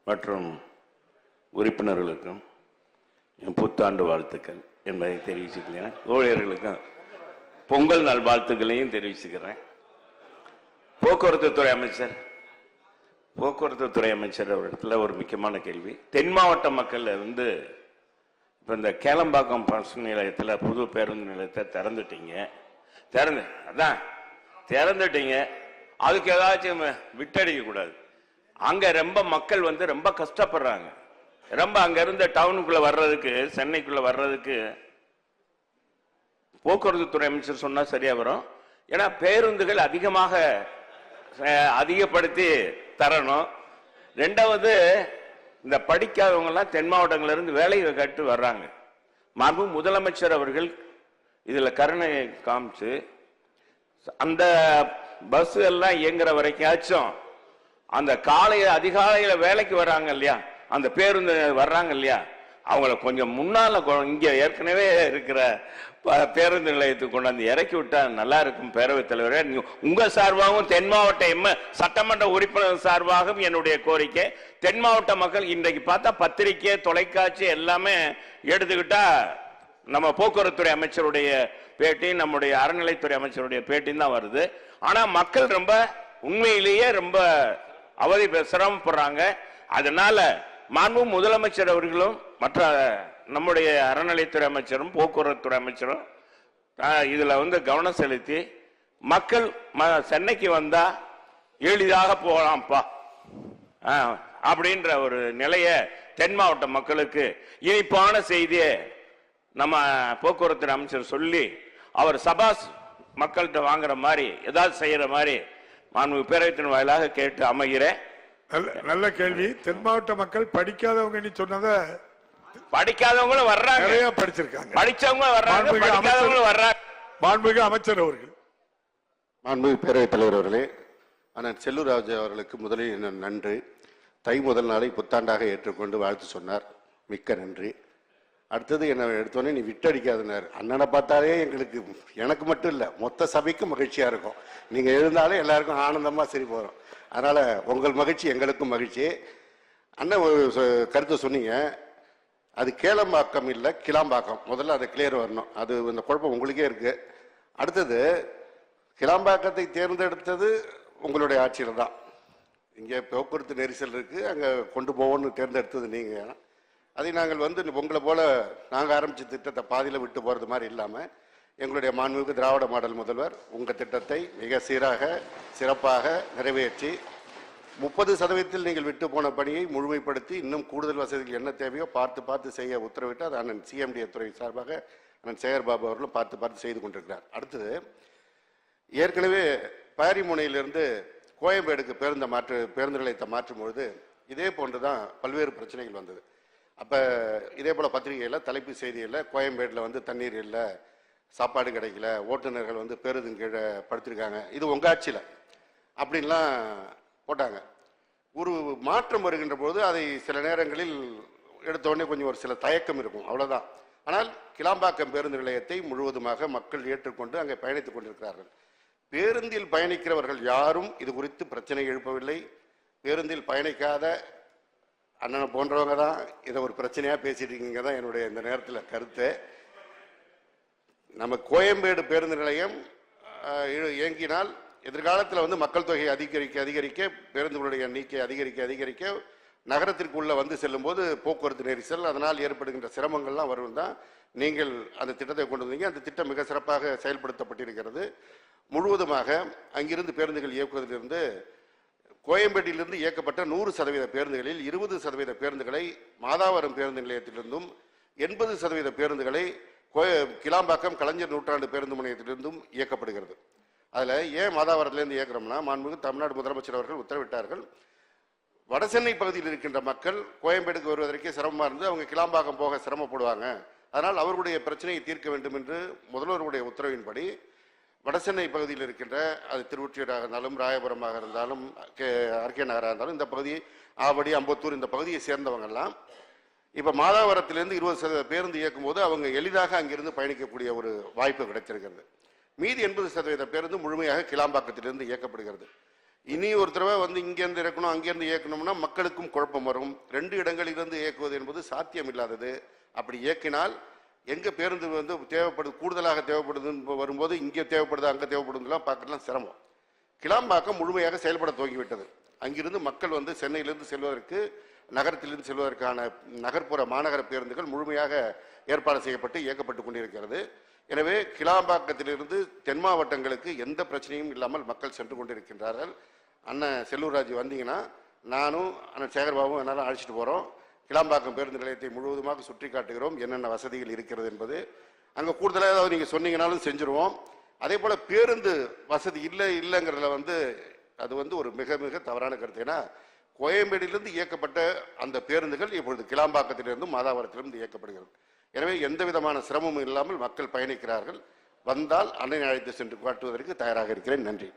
மற்றும் உறுப்பினர்களுக்கும் என் புத்தாண்டு வாழ்த்துக்கள் என்பதை தெரிவிச்சுக்கிறேன். ஊழியர்களுக்கும் பொங்கல் நாள் வாழ்த்துக்களையும் தெரிவிச்சுக்கிறேன். போக்குவரத்து துறை அமைச்சர் அவரிடத்துல ஒரு முக்கியமான கேள்வி. தென் மாவட்ட மக்கள் வந்து இப்போ இந்த கேளம்பாக்கம் பஸ் நிலையத்தில் புது பேருந்து நிலையத்தை திறந்துட்டீங்க. அதுக்கு ஏதாச்சும் விட்டடிக்க கூடாது. அங்க ரொம்ப மக்கள் வந்து ரொம்ப கஷ்டப்படுறாங்க. ரொம்ப அங்க இருந்து டவுனுக்குள்ள வர்றதுக்கு, சென்னைக்குள்ள வர்றதுக்கு போக்குவரத்து துறை அமைச்சர் சொன்னா சரியா வரும். ஏன்னா பேருந்துகள் அதிகப்படுத்தி தரணும். ரெண்டாவது, இந்த படிக்காதவங்க எல்லாம் தென் மாவட்டங்கள்ல இருந்து வேலையை கட்டு வர்றாங்க. மாண்பு முதலமைச்சர் அவர்கள் இதுல கருணை காமிச்சு அந்த பஸ் எல்லாம் இயங்குற வரைக்கும் அந்த அதிகாலையில வேலைக்கு வர்றாங்க இல்லையா, அந்த பேருந்து வர்றாங்க இல்லையா, அவங்கள கொஞ்சம் முன்னால இங்க ஏற்கனவே இருக்கிற பேருந்து நிலையத்துக்கு கொண்டாந்து இறக்கி விட்டா நல்லா இருக்கும். பேரவைத் தலைவரே, உங்க சார்பாகவும் தென் மாவட்ட சட்டமன்ற உறுப்பினர் சார்பாகவும் என்னுடைய கோரிக்கை, தென் மாவட்ட மக்கள் இன்றைக்கு பார்த்தா பத்திரிகை, தொலைக்காட்சி எல்லாமே எடுத்துக்கிட்டா நம்ம போக்குவரத்துறை அமைச்சருடைய பேட்டி, நம்முடைய அறநிலைத்துறை அமைச்சருடைய பேட்டின்னு தான் வருது. ஆனா மக்கள் ரொம்ப உண்மையிலேயே ரொம்ப சிரமப்படுறாங்க. அதனால மாண்பு முதலமைச்சர் அவர்களும் மற்ற நம்முடைய அறநிலைத்துறை அமைச்சரும் போக்குவரத்துறை அமைச்சரும் இதுல வந்து கவனம் செலுத்தி மக்கள் சென்னைக்கு வந்தா எளிதாக போகலாம்ப்பா அப்படின்ற ஒரு நிலைய தென் மாவட்ட மக்களுக்கு இனிப்பான செய்தியை நம்ம போக்குவரத்து அமைச்சர் சொல்லி அவர் சபாஸ் மக்கள்கிட்ட வாங்குற மாதிரி ஏதாவது செய்யற மாதிரி மாண்பு பேரவைத்தின் வாயிலாக கேட்டு அமைகிறேன். நல்ல கேள்வி. தென் மாவட்ட மக்கள் படிக்காதவங்க நீ சொன்னத படிக்காதவங்களும் வர்றாங்க, நிறைய படிச்சிருக்காங்க, படிச்சவங்க வர்றாங்க, படிக்காதவங்களும் வர்றாங்க. மாண்புமிகு அமைச்சர் அவர்கள். மாண்புமிகு பேரவைத் தலைவர் அவர்களே, ஆனால் செல்லூர்ராஜு அவர்களுக்கு முதலில் நன்றி. தை முதல் நாளை புத்தாண்டாக ஏற்றுக்கொண்டு வாழ்த்து சொன்னார், மிக்க நன்றி. அடுத்தது என்ன எடுத்தோடனே நீ விட்டடிக்காதனார். அண்ணனை பார்த்தாலே எனக்கு மட்டும் இல்லை, மொத்த சபைக்கும் மகிழ்ச்சியா இருக்கும். நீங்க எழுந்தாலே எல்லாருக்கும் ஆனந்தமா சரி போறோம். அதனால உங்கள் மகிழ்ச்சி எங்களுக்கும் மகிழ்ச்சி. அண்ணன் ஒரு கருத்தை சொன்னீங்க, அது கேளம்பாக்கம் இல்லை கிளாம்பாக்கம். முதல்ல அதை கிளியர் வரணும். அது இந்த குழப்பம் உங்களுக்கே இருக்கு. அடுத்தது, கிளாம்பாக்கத்தை தேர்ந்தெடுத்தது உங்களுடைய ஆட்சியில் தான். இங்கே போக்குவரத்து நெரிசல் இருக்கு, அங்கே கொண்டு போவோன்னு தேர்ந்தெடுத்தது நீங்க. அதை நாங்கள் வந்து உங்களை போல நாங்கள் ஆரம்பித்த திட்டத்தை பாதியில் விட்டு போகிறது மாதிரி இல்லாமல் எங்களுடைய மாண்புமிகு திராவிட மாடல் முதல்வர் உங்கள் திட்டத்தை மிக சீராக சிறப்பாக நிறைவேற்றி 30% நீங்கள் விட்டு போன பணியை முழுமைப்படுத்தி இன்னும் கூடுதல் வசதிகள் என்ன தேவையோ பார்த்து செய்ய உத்தரவிட்டு அது அண்ணன் சிஎம்டிஏ துறை சார்பாக அண்ணன் சேகர்பாபு அவர்களும் பார்த்து செய்து கொண்டிருக்கிறார். அடுத்தது, ஏற்கனவே பாரிமுனையிலிருந்து கோயம்பேடுக்கு பேருந்து நிலையத்தை மாற்றும் பொழுது இதே போன்று தான் பல்வேறு பிரச்சனைகள் வந்தது. அப்போ இதே போல் பத்திரிகையில் தலைப்பு செய்தியில் கோயம்பேட்டில் வந்து தண்ணீர் இல்லை, சாப்பாடு கிடைக்கல, ஓட்டுநர்கள் வந்து பேருந்தின் கீழே படுத்திருக்காங்க, இது உங்கள் ஆட்சியில் அப்படின்லாம் போட்டாங்க. ஒரு மாற்றம் வருகின்ற போது அதை சில நேரங்களில் எடுத்தோடனே கொஞ்சம் ஒரு சில தயக்கம் இருக்கும், அவ்வளோதான். ஆனால் கிளாம்பாக்கம் பேருந்து நிலையத்தை முழுவதுமாக மக்கள் ஏற்றுக்கொண்டு அங்கே பயணித்துக் கொண்டிருக்கிறார்கள். பேருந்தில் பயணிக்கிறவர்கள் யாரும் இது குறித்து பிரச்சனை எழுப்பவில்லை. பேருந்தில் பயணிக்காத அண்ணனை போன்றவங்க தான் இதை ஒரு பிரச்சனையாக பேசிட்டு இருக்கீங்க தான் என்னுடைய இந்த நேரத்தில் கருத்து. நம்ம கோயம்பேடு பேருந்து நிலையம் இயங்கினால் எதிர்காலத்தில் வந்து மக்கள் தொகை அதிகரிக்க பேருந்துகளுடைய எண்ணிக்கை அதிகரிக்க நகரத்திற்குள்ள வந்து செல்லும் போது போக்குவரத்து நெரிசல், அதனால் ஏற்படுகின்ற சிரமங்கள்லாம் வரும் தான் நீங்கள் அந்த திட்டத்தை கொண்டு வந்தீங்க. அந்த திட்டம் மிக சிறப்பாக செயல்படுத்தப்பட்டிருக்கிறது. முழுவதுமாக அங்கிருந்து பேருந்துகள் இயக்குவதிலிருந்து கோயம்பேட்டிலிருந்து இயக்கப்பட்ட 100% பேருந்துகளில் 20% பேருந்துகளை மாதாவரம் பேருந்து நிலையத்திலிருந்தும் 80% பேருந்துகளை கிளாம்பாக்கம் கலைஞர் நூற்றாண்டு பேருந்து முனையத்திலிருந்தும் இயக்கப்படுகிறது. அதில் ஏன் மாதாவரத்திலிருந்து இயக்குறோம்னா, மாண்புமிகு தமிழ்நாடு முதலமைச்சர் அவர்கள் உத்தரவிட்டார்கள். வடசென்னை பகுதியில் இருக்கின்ற மக்கள் கோயம்பேடுக்கு வருவதற்கே சிரமமாக இருந்து அவங்க கிளாம்பாக்கம் போக சிரமப்படுவாங்க. அதனால் அவர்களுடைய பிரச்சனையை தீர்க்க வேண்டும் என்று முதல்வருடைய உத்தரவின்படி வடசென்னை பகுதியில் இருக்கின்ற அது திருவொற்றியூராக இருந்தாலும் ராயபுரமாக இருந்தாலும் ஆர்கே நகராக இருந்தாலும் இந்த பகுதி ஆவடி அம்பத்தூர் இந்த பகுதியை சேர்ந்தவங்கெல்லாம் இப்போ மாதாவரத்திலிருந்து 20% பேருந்து இயக்கும் போது அவங்க எளிதாக அங்கிருந்து பயணிக்கக்கூடிய ஒரு வாய்ப்பு கிடைத்திருக்கிறது. மீதி 80% பேருந்து முழுமையாக கிளாம்பாக்கத்திலிருந்து இயக்கப்படுகிறது. இனி ஒரு தடவை வந்து இங்கேருந்து இறக்கணும் அங்கேருந்து இயக்கணும்னா மக்களுக்கும் குழப்பம் வரும். 2 இடங்களிலிருந்து இயக்குவது என்பது சாத்தியம் இல்லாதது. அப்படி இயக்கினால் எங்க பேருந்து வந்து தேவைப்படுது, கூடுதலாக தேவைப்படுதுன்னு வரும்போது இங்கே தேவைப்படுது அங்கே தேவைப்படுதுலாம் பார்க்கலாம் சிரமம். கிளாம்பாக்கம் முழுமையாக செயல்பட துவங்கிவிட்டது. அங்கிருந்து மக்கள் வந்து சென்னையிலிருந்து செல்வதற்கு, நகரத்திலிருந்து செல்வதற்கான நகர்ப்புற மாநகர பேருந்துகள் முழுமையாக ஏற்பாடு செய்யப்பட்டு இயக்கப்பட்டு கொண்டிருக்கிறது. எனவே கிளாம்பாக்கத்திலிருந்து தென் மாவட்டங்களுக்கு எந்த பிரச்சனையும் இல்லாமல் மக்கள் சென்று கொண்டிருக்கின்றார்கள். அண்ணன் செல்லூர் ராஜு வந்தீங்கன்னா நானும் அண்ணன் சேகர்பாபும் என்னாலும் அழைச்சிட்டு போகிறோம். கிளாம்பாக்கம் பேருந்து நிலையத்தை முழுவதுமாக சுற்றி காட்டுகிறோம், என்னென்ன வசதிகள் இருக்கிறது என்பது. அங்கே கூடுதலாக ஏதாவது நீங்கள் சொன்னீங்கனாலும் செஞ்சுருவோம். அதே போல் பேருந்து வசதி இல்லைங்கிறதுல வந்து அது வந்து ஒரு மிக மிக தவறான கருத்து. ஏன்னா கோயம்பேடிலிருந்து இயக்கப்பட்ட அந்த பேருந்துகள் இப்பொழுது கிளாம்பாக்கத்திலிருந்தும் மாதாவரத்திலிருந்து இயக்கப்படுகிறது. எனவே எந்த விதமான சிரமமும் இல்லாமல் மக்கள் பயணிக்கிறார்கள். வந்தால் அன்னை அழைத்து சென்று காட்டுவதற்கு தயாராக இருக்கிறேன். நன்றி.